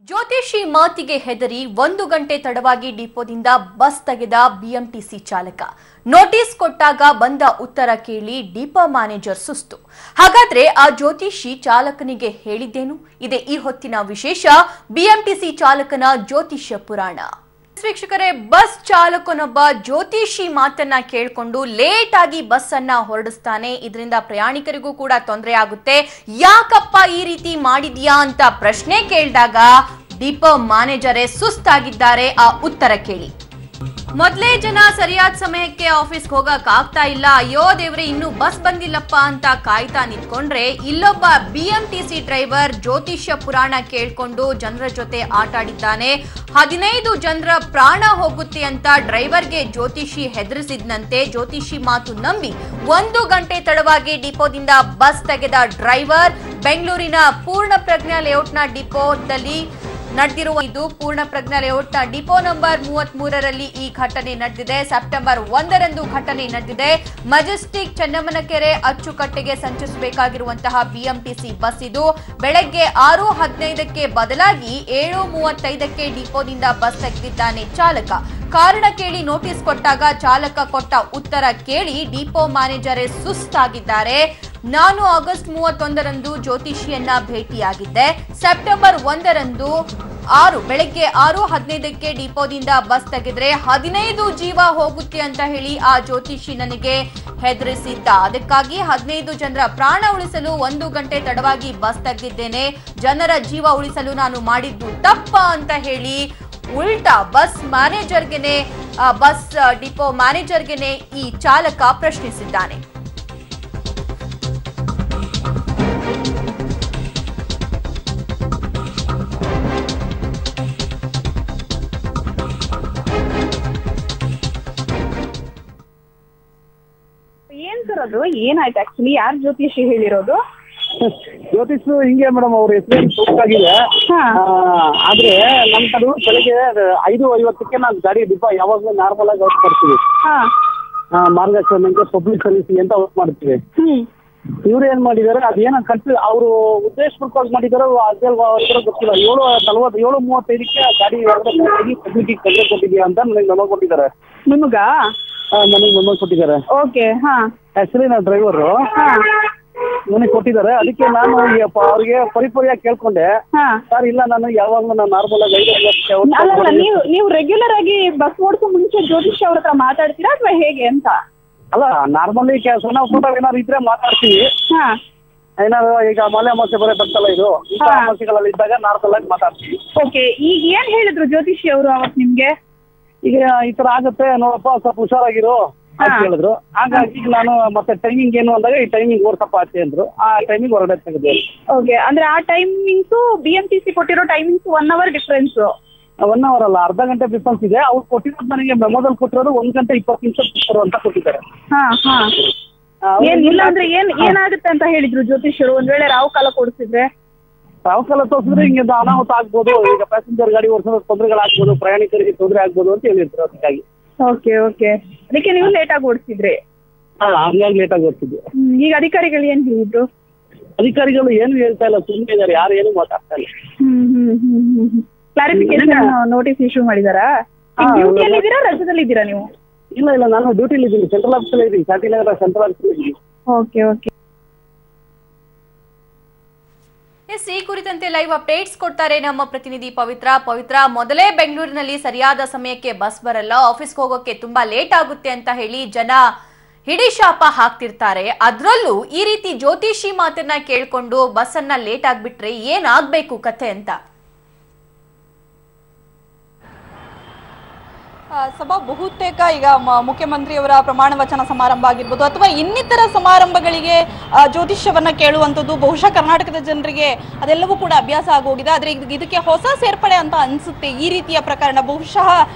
ಜ್ಯೋತಿಷಿ ಮಾತಿಗೆ ಹೆದರಿ 1 ಗಂಟೆ ತಡವಾಗಿ ಡಿಪೋದಿಂದ ಬಸ್ ತೆಗೆದ ಬಿಎಂಟಿಸಿ ಚಾಲಕ. ನೋಟಿಸ್ ಕೊಟ್ಟಾಗ ಬಂದ ಉತ್ತರ ಕೇಳಿ ಡಿಪೋ ಮ್ಯಾನೇಜರ್ ಸುಸ್ತು. ಹಾಗಾದ್ರೆ ಆ ಜ್ಯೋತಿಷಿ ಚಾಲಕನಿಗೆ ಹೇಳಿದ್ದೇನು? ಇದೆ ಈ ಹೊತ್ತಿನ ವಿಶೇಷ ಬಿಎಂಟಿಸಿ ಚಾಲಕನ ಜ್ಯೋತಿಷ್ಯ ಪುರಾಣ. ವೀಕ್ಷಕರೇ, ಬಸ್ ಚಾಲಕನೊಬ್ಬ ಜ್ಯೋತಿಷಿ ಮಾತನ್ನ ಕೇಳಿಕೊಂಡು ಲೇಟ್ ಆಗಿ ಬಸ್ ಅನ್ನ ಹೊರಡಿಸ್ತಾನೆ. ಇದರಿಂದ ಪ್ರಯಾಣಿಕರಿಗೂ ಕೂಡ ತೊಂದರೆ ಆಗುತ್ತೆ. ಯಾಕಪ್ಪ ಈ ರೀತಿ ಮಾಡಿದ್ಯಾ ಅಂತ ಪ್ರಶ್ನೆ ಕೇಳಿದಾಗ ಡಿಪೋ ಮ್ಯಾನೇಜರೇ ಸುಸ್ತಾಗಿದ್ದಾರೆ. ಆ ಉತ್ತರ ಕೇಳಿ. ಮೊದಲೇ ಜನ ಸರಿಯಾದ ಸಮಯಕ್ಕೆ ಆಫೀಸ್ಗೆ ಹೋಗಕ್ ಆಗ್ತಾ ಇಲ್ಲ, ಅಯ್ಯೋ ದೇವ್ರೆ ಇನ್ನು ಬಸ್ ಬಂದಿಲ್ಲಪ್ಪ ಅಂತ ಕಾಯ್ತಾ ನಿಂತ್ಕೊಂಡ್ರೆ, ಇಲ್ಲೊಬ್ಬ ಬಿಎಂಟಿಸಿ ಡ್ರೈವರ್ ಜ್ಯೋತಿಷ್ಯ ಪುರಾಣ ಕೇಳ್ಕೊಂಡು ಜನರ ಜೊತೆ ಆಟ ಆಡಿದ್ದಾನೆ. 15 ಜನರ ಪ್ರಾಣ ಹೋಗುತ್ತೆ ಅಂತ ಡ್ರೈವರ್ಗೆ ಜ್ಯೋತಿಷಿ ಹೆದರಿಸಿದ್ನಂತೆ. ಜ್ಯೋತಿಷಿ ಮಾತು ನಂಬಿ 1 ಗಂಟೆ ತಡವಾಗಿ ಡಿಪೋದಿಂದ ಬಸ್ ತೆಗೆದ ಡ್ರೈವರ್ ಬೆಂಗಳೂರಿನ ಪೂರ್ಣ ಪ್ರಜ್ಞಾ ಲೇಔಟ್ನ ಡಿಪೋದಲ್ಲಿ ನಡೆದಿರುವ ಇದು ಪೂರ್ಣ ಪ್ರಜ್ಞಾ ಲೇಔಟ್ನ ಡಿಪೋ ನಂಬರ್ 33ರಲ್ಲಿ ಈ ಘಟನೆ ನಡೆದಿದೆ. ಸೆಪ್ಟೆಂಬರ್ 1ರಂದು ಘಟನೆ ನಡೆದಿದೆ. ಮೆಜೆಸ್ಟಿಕ್ ಚೆನ್ನಮ್ಮನಕೆರೆ ಅಚ್ಚುಕಟ್ಟೆಗೆ ಸಂಚರಿಸಬೇಕಾಗಿರುವಂತಹ ಬಿಎಂಟಿಸಿ ಬಸ್ ಇದು. ಬೆಳಗ್ಗೆ 6:15ಕ್ಕೆ ಬದಲಾಗಿ 7:35ಕ್ಕೆ ಡಿಪೋದಿಂದ ಬಸ್ ತೆಗೆದಿದ್ದಾನೆ ಚಾಲಕ. ಕಾರಣ ಕೇಳಿ ನೋಟಿಸ್ ಕೊಟ್ಟಾಗ ಚಾಲಕ ಕೊಟ್ಟ ಉತ್ತರ ಕೇಳಿ ಡಿಪೋ ಮ್ಯಾನೇಜರೇ ಸುಸ್ತಾಗಿದ್ದಾರೆ. ನಾನು ಆಗಸ್ಟ್ 31ರಂದು ಜ್ಯೋತಿಷಿಯನ್ನ ಭೇಟಿಯಾಗಿದ್ದೆ. ಸೆಪ್ಟೆಂಬರ್ 1ರಂದು ಬೆಳಗ್ಗೆ 6:15ಕ್ಕೆ ಡಿಪೋದಿಂದ ಬಸ್ ತೆಗೆದ್ರೆ 15 ಜೀವ ಹೋಗುತ್ತೆ ಅಂತ ಹೇಳಿ ಆ ಜ್ಯೋತಿಷಿ ನನಗೆ ಹೆದರಿಸಿದ್ದ. ಅದಕ್ಕಾಗಿ 15 ಜನರ ಪ್ರಾಣ ಉಳಿಸಲು 1 ಗಂಟೆ ತಡವಾಗಿ ಬಸ್ ತೆಗೆದಿದ್ದೇನೆ. ಜನರ ಜೀವ ಉಳಿಸಲು ನಾನು ಮಾಡಿದ್ದು ತಪ್ಪ ಅಂತ ಹೇಳಿ ಉಲ್ಟಾ ಬಸ್ ಡಿಪೋ ಮ್ಯಾನೇಜರ್ಗೆನೆ ಈ ಚಾಲಕ ಪ್ರಶ್ನಿಸಿದ್ದಾನೆ. ಏನ್ ಸರ್ ಅದು ಏನಾಯ್ತು? ಆಕ್ಚುಲಿ ಯಾರು ಜ್ಯೋತಿಷಿ ಹೇಳಿರೋದು? ಜ್ಯೋತಿಷ್ ಹಿಂಗೆ ಮೇಡಮ್, ಅವ್ರ ಹೆಸರು ತಪ್ಪಾಗಿದೆ. ಆದ್ರೆ ನಮ್ ಕಡೆ ಬೆಳಿಗ್ಗೆ 5:50ಕ್ಕೆ ನಾನು ಗಾಡಿ ಡಿಪೋ ಯಾವಾಗಲೂ ನಾರ್ಮಲ್ ಆಗಿ ವರ್ಕ್ ಮಾಡ್ತೀವಿ. ಮಾರ್ಗದರ್ಶನಕ್ಕೆ ಪಬ್ಲಿಕ್ ಸರ್ವಿಸ್ ಅಂತ ವರ್ಕ್ ಮಾಡ್ತೀವಿ. ಇವ್ರು ಏನ್ ಮಾಡಿದಾರೆ ಅದೇನ ಅವರು ಉದ್ದೇಶಪೂರ್ವಕವಾಗಿ ಮಾಡಿದಾರೋ ಅದ್ರಲ್ಲಿ ಗೊತ್ತಿಲ್ಲ. 7:35ಕ್ಕೆ ಗಾಡಿ ಪಬ್ಲಿಕ್ ತೊಂದರೆ ಕೊಟ್ಟಿದ್ಯಾ ಅಂತ ನನಗೆ ಮೆಮೊ ಕೊಟ್ಟಿದ್ದಾರೆ. ನಿಮಗ? ನನಗೆ ಮೆಮೊ ಕೊಟ್ಟಿದ್ದಾರೆ. ಓಕೆ. ಆಕ್ಚುಲಿ ನಾನು ಡ್ರೈವರು ನನಗೆ ಕೊಟ್ಟಿದ್ದಾರೆ. ಅದಕ್ಕೆ ನಾನು ಅವ್ರಿಗೆ ಪರಿಪರಿಯಾಗಿ ಕೇಳ್ಕೊಂಡೆ. ಸರ್ ಇಲ್ಲ, ನಾನು ಯಾವಾಗಲೂ ನಾನು ನಾರ್ಮಲ್ ಆಗಿ 5:50 ನೀವು ರೆಗ್ಯುಲರ್ ಆಗಿ ಬಸ್ ಓಡಿಸೋ ಮುಂಚೆ ಜ್ಯೋತಿಷಿ ಅವ್ರ ಹತ್ರ ಮಾತಾಡ್ತೀರಾ ಅಥವಾ ಹೇಗೆ ಅಂತ? ಅಲ್ಲ, ನಾರ್ಮಲಿ ಸಣ್ಣ ಪುಟ್ಟ ಏನಾದ್ರು ಇದ್ರೆ ಮಾತಾಡ್ತೀವಿ. ಏನಾದ್ರು ಈಗ ಮಲೆ ಅಮಾವಾಸ್ಯೆ ಬರೋ ಬರ್ತಲ್ಲ, ಇದು ಅಮಾವಾಸ್ಯೆಗಳಲ್ಲಿ ಇದ್ದಾಗ ನಾರ್ಮಲ್ ಆಗಿ ಮಾತಾಡ್ತೀವಿ. ಓಕೆ. ಈಗ ಏನ್ ಹೇಳಿದ್ರು ಜ್ಯೋತಿಷಿ ಅವರು ಅವತ್ತು ನಿಮ್ಗೆ? ಈಗ ಈ ತರ ಆಗುತ್ತೆ ನೋಡಪ್ಪ, ಸ್ವಲ್ಪ ಹುಷಾರಾಗಿರು ಅಂತ ಹೇಳಿದ್ರು. ಹಾಗಾಗಿ ನಾನು ಮತ್ತೆ ಟೈಮಿಂಗ್ ಏನು ಅಂದಾಗ ಈ ಟೈಮಿಂಗ್ ಓಡ್ಸಪ್ಪ ಆಚೆ ಅಂದ್ರು. ಆ ಟೈಮಿಂಗ್ ಹೊರಗಡೆ ತೆಗೆದು. ಓಕೆ. ಅಂದ್ರೆ ಆ ಟೈಮಿಂಗ್ಸು ಬಿಎಂಟಿಸಿ ಕೊಟ್ಟಿರೋ ಟೈಮಿಂಗ್ಸ್ 1 ಅವರ್ ಡಿಫ್ರೆನ್ಸ್? 1 ಅವರ್ ಅಲ್ಲ, ಅರ್ಧ ಗಂಟೆ ಡಿಫ್ರೆನ್ಸ್ ಇದೆ. ಅವ್ರು ಕೊಟ್ಟಿರೋದು ನನಗೆ ಮೆಮೊದಲ್ಲಿ ಕೊಟ್ಟಿರೋದು 1 ಗಂಟೆ 20 ನಿಮಿಷ ಅಂತ ಕೊಟ್ಟಿದ್ದಾರೆ. ಇಲ್ಲ ಅಂದ್ರೆ ಏನಾಗುತ್ತೆ ಅಂತ ಹೇಳಿದ್ರು ಜ್ಯೋತಿಷರು? ಒಂದ್ ವೇಳೆ ರಾವು ಕಾಲ ಕೊಡಿಸಿದ್ರೆ? ರಾವು ಕಾಲ ತೋರಿಸಿದ್ರೆ ಹಿಂಗೆ ಅನಾಹುತ ಆಗ್ಬೋದು, ಈಗ ಪ್ಯಾಸೆಂಜರ್ ಗಾಡಿ ಓಡಿಸೋದು ತೊಂದರೆಗಳಾಗ್ಬೋದು, ಪ್ರಯಾಣಿಕರಿಗೆ ತೊಂದರೆ ಆಗ್ಬೋದು ಅಂತ ಹೇಳಿದ್ರು. ಅದಕ್ಕಾಗಿ ಓಕೆ. ಅದಕ್ಕೆ ನೀವು ಲೇಟ್ ಆಗಿ ಓಡಿಸಿದ್ರಿ? ಹಂಗಾಗಿ ಲೇಟ್ ಆಗಿ ಓಡಿಸಿದ್ವಿ. ಈಗ ಅಧಿಕಾರಿಗಳು ಏನ್ ಹೇಳಿದ್ರು? ಅಧಿಕಾರಿಗಳು ಏನು ಹೇಳ್ತಾ ಇಲ್ಲ, ಸುಮ್ಮನೆ ಇದಾರೆ, ಯಾರು ಏನು ಮಾತಾಡ್ತಾ ಇಲ್ಲ. ಕ್ಲಾರಿಫಿಕೇಶನ್ ನೋಟಿಸ್ ಇಶ್ಯೂ ಮಾಡಿದಾರಾ? ಡ್ಯೂಟಿಯಲ್ಲಿ ಇದ್ದೀರಾ, ರಜದಲ್ಲಿ ಇದ್ದೀರಾ ನೀವು? ಇಲ್ಲ, ನಾನು ಡ್ಯೂಟಿಲಿ ಇದ್ದೀನಿ, ಸೆಂಟ್ರಲ್ ಆಫೀಸಲ್ಲಿ ಇದ್ದೀನಿ, ಶಾಂತಿನಗರ ಸೆಂಟ್ರಲ್ ಆಫೀಸಲ್ಲಿ ಇದ್ದೀನಿ. ಓಕೆ. ಈ ಕುರಿತಂತೆ ಲೈವ್ ಅಪ್ಡೇಟ್ಸ್ ಕೊಡ್ತಾರೆ ನಮ್ಮ ಪ್ರತಿನಿಧಿ ಪವಿತ್ರ. ಮೊದಲೇ ಬೆಂಗಳೂರಿನಲ್ಲಿ ಸರಿಯಾದ ಸಮಯಕ್ಕೆ ಬಸ್ ಬರಲ್ಲ, ಆಫೀಸ್ಗೆ ಹೋಗೋಕೆ ತುಂಬಾ ಲೇಟ್ ಆಗುತ್ತೆ ಅಂತ ಹೇಳಿ ಜನ ಹಿಡಿಶಾಪ ಹಾಕ್ತಿರ್ತಾರೆ. ಅದ್ರಲ್ಲೂ ಈ ರೀತಿ ಜ್ಯೋತಿಷಿ ಮಾತನ್ನ ಕೇಳ್ಕೊಂಡು ಬಸ್ ಅನ್ನ ಲೇಟ್ ಆಗ್ಬಿಟ್ರೆ ಏನಾಗ್ಬೇಕು ಕಥೆ ಅಂತ? ಸಭಾ ಬಹುತೇಕ ಈಗ ಮುಖ್ಯಮಂತ್ರಿಯವರ ಪ್ರಮಾಣ ವಚನ ಸಮಾರಂಭ ಆಗಿರ್ಬೋದು ಅಥವಾ ಇನ್ನಿತರ ಸಮಾರಂಭಗಳಿಗೆ ಜ್ಯೋತಿಷ್ಯವನ್ನ ಕೇಳುವಂಥದ್ದು ಬಹುಶಃ ಕರ್ನಾಟಕದ ಜನರಿಗೆ ಅದೆಲ್ಲವೂ ಕೂಡ ಅಭ್ಯಾಸ ಆಗೋಗಿದೆ. ಆದರೆ ಇದಕ್ಕೆ ಹೊಸ ಸೇರ್ಪಡೆ ಅಂತ ಅನಿಸುತ್ತೆ ಈ ರೀತಿಯ ಪ್ರಕರಣ. ಬಹುಶಃ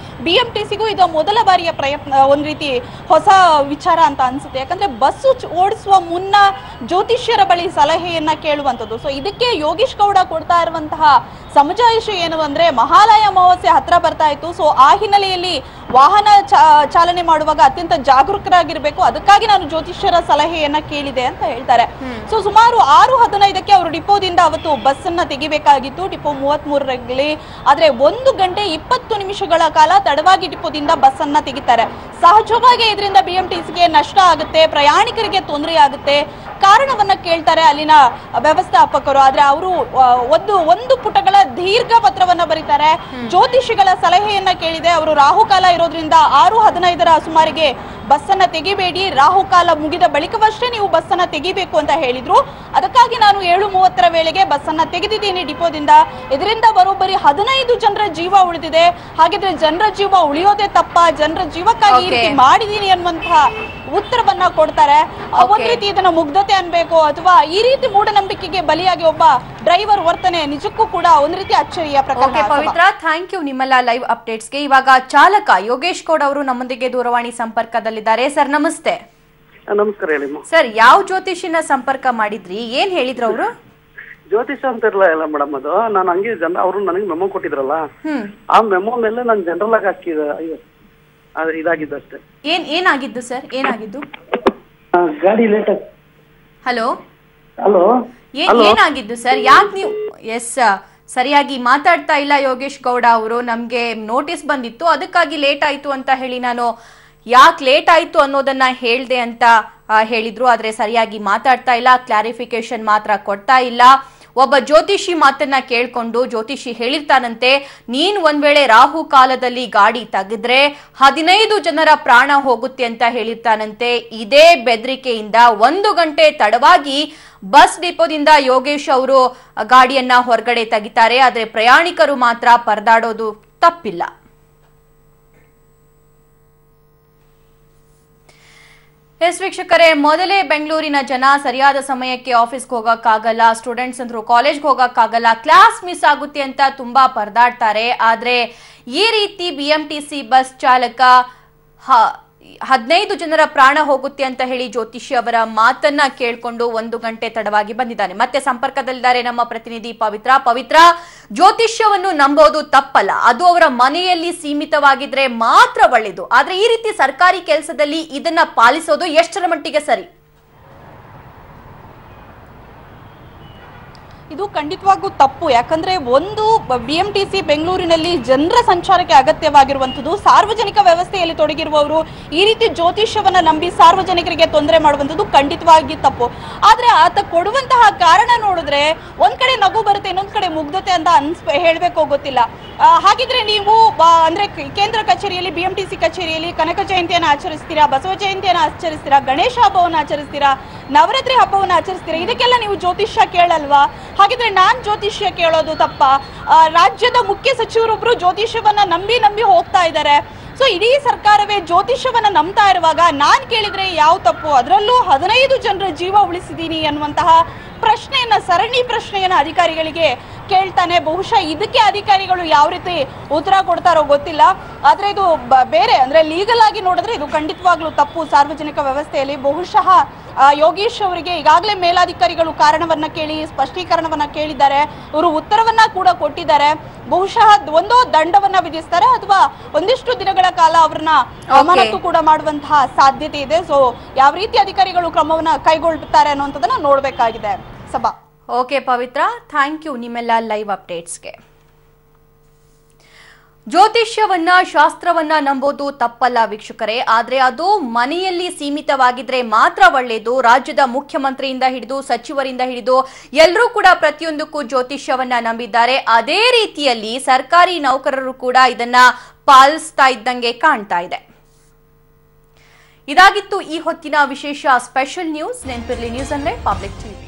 ಬಿಎಂಟಿಸಿಗೂ ಇದು ಮೊದಲ ಬಾರಿಯ ಪ್ರಯತ್ನ, ಒಂದು ರೀತಿ ಹೊಸ ವಿಚಾರ ಅಂತ ಅನಿಸುತ್ತೆ. ಯಾಕಂದ್ರೆ ಬಸ್ಸು ಓಡಿಸುವ ಮುನ್ನ ಜ್ಯೋತಿಷ್ಯರ ಬಳಿ ಸಲಹೆಯನ್ನ ಕೇಳುವಂಥದ್ದು. ಸೊ ಇದಕ್ಕೆ ಯೋಗೀಶ್ ಗೌಡ ಕೊಡ್ತಾ ಇರುವಂತಹ ಸಮಜಾಯಿಷಿ ಏನು ಅಂದ್ರೆ, ಮಹಾಲಯ ಅಮಾವಾಸ್ಯೆ ಹತ್ರ ಬರ್ತಾ ಇತ್ತು. ಸೊ ಆ ಹಿನ್ನೆಲೆಯಲ್ಲಿ ವಾಹನ ಚಾಲನೆ ಮಾಡುವಾಗ ಅತ್ಯಂತ ಜಾಗರೂಕರಾಗಿರ್ಬೇಕು, ಅದಕ್ಕಾಗಿ ನಾನು ಜ್ಯೋತಿಷ್ಯರ ಸಲಹೆಯನ್ನ ಕೇಳಿದೆ ಅಂತ ಹೇಳ್ತಾರೆ. ಸೊ ಸುಮಾರು 6:15ಕ್ಕೆ ಅವರು ಡಿಪೋದಿಂದ ಅವತ್ತು ಬಸ್ ಅನ್ನ ತೆಗಿಬೇಕಾಗಿತ್ತು, ಡಿಪೋ 33ರಲ್ಲಿ. ಆದ್ರೆ 1 ಗಂಟೆ 20 ನಿಮಿಷಗಳ ಕಾಲ ತಡವಾಗಿ ಡಿಪೋದಿಂದ ಬಸ್ ಅನ್ನ ತೆಗಿತಾರೆ. ಸಹಜವಾಗಿ ಇದರಿಂದ BMTCಗೆ ನಷ್ಟ ಆಗುತ್ತೆ, ಪ್ರಯಾಣಿಕರಿಗೆ ತೊಂದರೆ ಆಗುತ್ತೆ. ಕಾರಣವನ್ನ ಕೇಳ್ತಾರೆ ಅಲ್ಲಿನ ವ್ಯವಸ್ಥಾಪಕರು. ಆದ್ರೆ ಅವರು ಒಂದು ಪುಟಗಳ ದೀರ್ಘ ಪತ್ರವನ್ನ ಬರೀತಾರೆ. ಜ್ಯೋತಿಷಿಗಳ ಸಲಹೆಯನ್ನ ಕೇಳಿದೆ, ಅವರು ರಾಹುಕಾಲ ಇರೋದ್ರಿಂದ 6:15ರ ಸುಮಾರಿಗೆ ಬಸ್ ಅನ್ನ ತೆಗಿಬೇಡಿ, ರಾಹುಕಾಲ ಮುಗಿದ ಬಳಿಕವಷ್ಟೇ ನೀವು ಬಸ್ ಅನ್ನ ತೆಗಿಬೇಕು ಅಂತ ಹೇಳಿದ್ರು. ಅದಕ್ಕಾಗಿ ನಾನು 7:30ರ ವೇಳೆಗೆ ಬಸ್ ಅನ್ನ ತೆಗೆದಿದ್ದೀನಿ ಡಿಪೋದಿಂದ. ಇದರಿಂದ ಬರೋಬ್ಬರಿ 15 ಜನರ ಜೀವ ಉಳಿದಿದೆ. ಹಾಗಿದ್ರೆ ಜನರ ಜೀವ ಉಳಿಯೋದೇ ತಪ್ಪ, ಜನರ ಜೀವಕ್ಕಾಗಿ ಈ ರೀತಿ ಮಾಡಿದೀನಿ ಅನ್ನುವಂತಹ ಉತ್ತರವನ್ನ ಕೊಡ್ತಾರೆ. ಒಂದ್ ರೀತಿ ಇದನ್ನ ಮುಗ್ಧತೆ ಅನ್ಬೇಕು ಅಥವಾ ಈ ರೀತಿ ಮೂಢನಂಬಿಕೆಗೆ ಬಲಿಯಾಗಿ ಒಬ್ಬ ಡ್ರೈವರ್ ವರ್ತನೆ ನಿಜಕ್ಕೂ ಕೂಡ ಒಂದ್ ರೀತಿ ಅಚ್ಚರಿಯ ಪ್ರಕರಣ. ಪವಿತ್ರ, ಥ್ಯಾಂಕ್ ಯು ನಿಮ್ಮೆಲ್ಲ ಲೈವ್ ಅಪ್ಡೇಟ್ಸ್ಗೆ. ಇವಾಗ ಚಾಲಕ ಯೋಗೇಶ್ ಗೌಡ್ ಅವರು ನಮ್ಮೊಂದಿಗೆ ದೂರವಾಣಿ ಸಂಪರ್ಕದಲ್ಲಿದ್ದಾರೆ. ಸರ್ ನಮಸ್ತೆ. ನಮಸ್ಕಾರ ಹೇಳಿ ಸರ್, ಯಾವ ಜ್ಯೋತಿಷಿನ ಸಂಪರ್ಕ ಮಾಡಿದ್ರಿ? ಏನ್ ಹೇಳಿದ್ರು ಅವರು? ಜ್ಯೋತಿಷ ಅಂತ ಇಲ್ಲ ಮೇಡಮ್, ಅದು ನಾನು ಹಂಗೆ ಅವರು ನನಗೆ ಮೆಮೊ ಕೊಟ್ಟಿದ್ರಲ್ಲ, ಆ ಮೆಮೊ ಮೇಲೆ ನಾನು ಜನರಲ್ ಆಗಿ ಹಾಕಿದ ಇದಾಗಿದ್ದು ಅಷ್ಟೇ. ಏನಾಗಿದ್ದು ಸರ್? ಏನಾಗಿದ್ದು? ಗಾಡಿ ಲೇಟ್ ಆಗಿ. ಹಲೋ ಹಲೋ, ಏನಾಗಿದ್ದು ಸರ್? ಯಾಕೆ ನೀವು ಸರಿಯಾಗಿ ಮಾತಾಡ್ತಾ ಇಲ್ಲ ಯೋಗೇಶ್ ಗೌಡ ಅವರು? ನಮ್ಗೆ ನೋಟಿಸ್ ಬಂದಿತ್ತು, ಅದಕ್ಕಾಗಿ ಲೇಟ್ ಆಯ್ತು ಅಂತ ಹೇಳಿ ನಾನು ಯಾಕೆ ಲೇಟ್ ಆಯ್ತು ಅನ್ನೋದನ್ನ ಹೇಳ್ದೆ ಅಂತ ಹೇಳಿದ್ರು. ಆದ್ರೆ ಸರಿಯಾಗಿ ಮಾತಾಡ್ತಾ ಇಲ್ಲ, ಕ್ಲಾರಿಫಿಕೇಶನ್ ಮಾತ್ರ ಕೊಡ್ತಾ ಇಲ್ಲ. ಒಬ್ಬ ಜ್ಯೋತಿಷಿ ಮಾತನ್ನ ಕೇಳ್ಕೊಂಡು ಜ್ಯೋತಿಷಿ ಹೇಳಿರ್ತಾನಂತೆ, ನೀನ್ ಒಂದ್ ವೇಳೆ ರಾಹು ಕಾಲದಲ್ಲಿ ಗಾಡಿ ತೆಗೆದ್ರೆ 15 ಜನರ ಪ್ರಾಣ ಹೋಗುತ್ತೆ ಅಂತ ಹೇಳಿರ್ತಾನಂತೆ. ಇದೇ ಬೆದರಿಕೆಯಿಂದ 1 ಗಂಟೆ ತಡವಾಗಿ ಬಸ್ ಡಿಪೋದಿಂದ ಯೋಗೇಶ್ ಅವರು ಗಾಡಿಯನ್ನ ಹೊರಗಡೆ ತೆಗಿತಾರೆ. ಆದ್ರೆ ಪ್ರಯಾಣಿಕರು ಮಾತ್ರ ಪರದಾಡೋದು ತಪ್ಪಿಲ್ಲ. ಎಸ್ ವೀಕ್ಷಕರೇ, ಮೊದಲೇ ಬೆಂಗಳೂರಿನ ಜನ ಸರಿಯಾದ ಸಮಯಕ್ಕೆ ಆಫೀಸ್ಗೆ ಹೋಗಕ್ಕಾಗಲ್ಲ, ಸ್ಟೂಡೆಂಟ್ಸ್ ಅಂದ್ರು ಕಾಲೇಜ್ಗೆ ಹೋಗಕ್ಕಾಗಲ್ಲ, ಕ್ಲಾಸ್ ಮಿಸ್ ಆಗುತ್ತೆ ಅಂತ ತುಂಬಾ ಪರದಾಡ್ತಾರೆ. ಆದ್ರೆ ಈ ರೀತಿ BMTC ಬಸ್ ಚಾಲಕ 15 ಜನರ ಪ್ರಾಣ ಹೋಗುತ್ತೆ ಅಂತ ಹೇಳಿ ಜ್ಯೋತಿಷಿ ಅವರ ಮಾತನ್ನ ಕೇಳ್ಕೊಂಡು 1 ಗಂಟೆ ತಡವಾಗಿ ಬಂದಿದ್ದಾನೆ. ಮತ್ತೆ ಸಂಪರ್ಕದಲ್ಲಿದ್ದಾರೆ ನಮ್ಮ ಪ್ರತಿನಿಧಿ ಪವಿತ್ರ. ಜ್ಯೋತಿಷ್ಯವನ್ನು ನಂಬೋದು ತಪ್ಪಲ್ಲ, ಅದು ಅವರ ಮನೆಯಲ್ಲಿ ಸೀಮಿತವಾಗಿದ್ರೆ ಮಾತ್ರ ಒಳ್ಳೆಯದು. ಆದ್ರೆ ಈ ರೀತಿ ಸರ್ಕಾರಿ ಕೆಲಸದಲ್ಲಿ ಇದನ್ನ ಪಾಲಿಸೋದು ಎಷ್ಟರ ಮಟ್ಟಿಗೆ ಸರಿ? ಇದು ಖಂಡಿತವಾಗೂ ತಪ್ಪು. ಯಾಕಂದ್ರೆ ಒಂದು BMTC ಬೆಂಗಳೂರಿನಲ್ಲಿ ಜನರ ಸಂಚಾರಕ್ಕೆ ಅಗತ್ಯವಾಗಿರುವಂತದ್ದು, ಸಾರ್ವಜನಿಕ ವ್ಯವಸ್ಥೆಯಲ್ಲಿ ತೊಡಗಿರುವವರು ಈ ರೀತಿ ಜ್ಯೋತಿಷ್ಯವನ್ನ ನಂಬಿ ಸಾರ್ವಜನಿಕರಿಗೆ ತೊಂದರೆ ಮಾಡುವಂತದ್ದು ಖಂಡಿತವಾಗಿ ತಪ್ಪು. ಆದ್ರೆ ಆತ ಕೊಡುವಂತಹ ಕಾರಣ ನೋಡಿದ್ರೆ ಒಂದ್ ಕಡೆ ನಗು ಬರುತ್ತೆ, ಇನ್ನೊಂದ್ ಕಡೆ ಮುಗ್ಧತೆ ಅಂತ ಹೇಳ್ಬೇಕು ಗೊತ್ತಿಲ್ಲ. ಹಾಗಿದ್ರೆ ನೀವು ಅಂದ್ರೆ ಕೇಂದ್ರ ಕಚೇರಿಯಲ್ಲಿ BMTC ಕಚೇರಿಯಲ್ಲಿ ಕನಕ ಜಯಂತಿಯನ್ನು ಆಚರಿಸ್ತೀರಾ, ಬಸವ ಜಯಂತಿಯನ್ನು ಆಚರಿಸ್ತೀರಾ, ಗಣೇಶ ಹಬ್ಬವನ್ನು ಆಚರಿಸ್ತೀರಾ, ನವರಾತ್ರಿ ಹಬ್ಬವನ್ನು ಆಚರಿಸ್ತೀರಾ, ಇದಕ್ಕೆಲ್ಲ ನೀವು ಜ್ಯೋತಿಷ್ಯ ಕೇಳಲ್ವಾ? ಹಾಗಿದ್ರೆ ನಾನ್ ಜ್ಯೋತಿಷ್ಯ ಕೇಳೋದು ತಪ್ಪ? ರಾಜ್ಯದ ಮುಖ್ಯ ಸಚಿವರೊಬ್ರು ಜ್ಯೋತಿಷ್ಯವನ್ನ ನಂಬಿ ಹೋಗ್ತಾ ಇದ್ದಾರೆ. ಸೊ ಇಡೀ ಸರ್ಕಾರವೇ ಜ್ಯೋತಿಷ್ಯವನ್ನ ನಂಬ್ತಾ ಇರುವಾಗ ನಾನ್ ಕೇಳಿದ್ರೆ ಯಾವ ತಪ್ಪು? ಅದರಲ್ಲೂ 15 ಜನರ ಜೀವ ಉಳಿಸಿದೀನಿ ಅನ್ನುವಂತಹ ಪ್ರಶ್ನೆಯನ್ನ, ಸರಣಿ ಪ್ರಶ್ನೆಯನ್ನ ಅಧಿಕಾರಿಗಳಿಗೆ ಕೇಳ್ತಾನೆ. ಬಹುಶಃ ಇದಕ್ಕೆ ಅಧಿಕಾರಿಗಳು ಯಾವ ರೀತಿ ಉತ್ತರ ಕೊಡ್ತಾರೋ ಗೊತ್ತಿಲ್ಲ. ಆದ್ರೆ ಇದು ಬೇರೆ ಅಂದ್ರೆ ಲೀಗಲ್ ಆಗಿ ನೋಡಿದ್ರೆ ಇದು ಖಂಡಿತವಾಗ್ಲೂ ತಪ್ಪು ಸಾರ್ವಜನಿಕ ವ್ಯವಸ್ಥೆಯಲ್ಲಿ. ಬಹುಶಃ ಯೋಗೇಶ್ ಅವರಿಗೆ ಈಗಾಗಲೇ ಮೇಲಾಧಿಕಾರಿಗಳು ಕಾರಣವನ್ನ ಕೇಳಿ ಸ್ಪಷ್ಟೀಕರಣವನ್ನ ಕೇಳಿದ್ದಾರೆ, ಇವರು ಉತ್ತರವನ್ನ ಕೂಡ ಕೊಟ್ಟಿದ್ದಾರೆ. ಬಹುಶಃ ಒಂದೋ ದಂಡವನ್ನ ವಿಧಿಸ್ತಾರೆ ಅಥವಾ ಒಂದಿಷ್ಟು ದಿನಗಳ ಕಾಲ ಅವ್ರನ್ನ ಅಮಾನತು ಕೂಡ ಮಾಡುವಂತಹ ಸಾಧ್ಯತೆ ಇದೆ. ಸೊ ಯಾವ ರೀತಿ ಅಧಿಕಾರಿಗಳು ಕ್ರಮವನ್ನ ಕೈಗೊಳ್ಳುತ್ತಾರೆ ಅನ್ನುವಂಥದ್ದನ್ನ ನೋಡ್ಬೇಕಾಗಿದೆ. ಸಭಾ ಓಕೆ ಪವಿತ್ರ, ಥ್ಯಾಂಕ್ ಯು ನಿಮ್ಮೆಲ್ಲ ಲೈವ್ ಅಪ್ಡೇಟ್ಸ್ಗೆ. ಜ್ಯೋತಿಷ್ಯವನ್ನ ಶಾಸ್ತ್ರವನ್ನ ನಂಬೋದು ತಪ್ಪಲ್ಲ ವೀಕ್ಷಕರೇ, ಆದ್ರೆ ಅದು ಮನೆಯಲ್ಲಿ ಸೀಮಿತವಾಗಿದ್ರೆ ಮಾತ್ರ ಒಳ್ಳೆಯದು. ರಾಜ್ಯದ ಮುಖ್ಯಮಂತ್ರಿಯಿಂದ ಹಿಡಿದು ಸಚಿವರಿಂದ ಹಿಡಿದು ಎಲ್ಲರೂ ಕೂಡ ಪ್ರತಿಯೊಂದಕ್ಕೂ ಜ್ಯೋತಿಷ್ಯವನ್ನ ನಂಬಿದ್ದಾರೆ. ಅದೇ ರೀತಿಯಲ್ಲಿ ಸರ್ಕಾರಿ ನೌಕರರು ಕೂಡ ಇದನ್ನ ಪಾಲಿಸ್ತಾ ಇದ್ದಂಗೆ ಕಾಣ್ತಾ ಇದೆ. ಇದಾಗಿತ್ತು ಈ ಹೊತ್ತಿನ ವಿಶೇಷ ಸ್ಪೆಷಲ್ ನ್ಯೂಸ್. ನೆನಪಿರ್ಲಿ, ನ್ಯೂಸ್ ಅಂದ್ರೆ ಪಬ್ಲಿಕ್ ಟಿವಿ.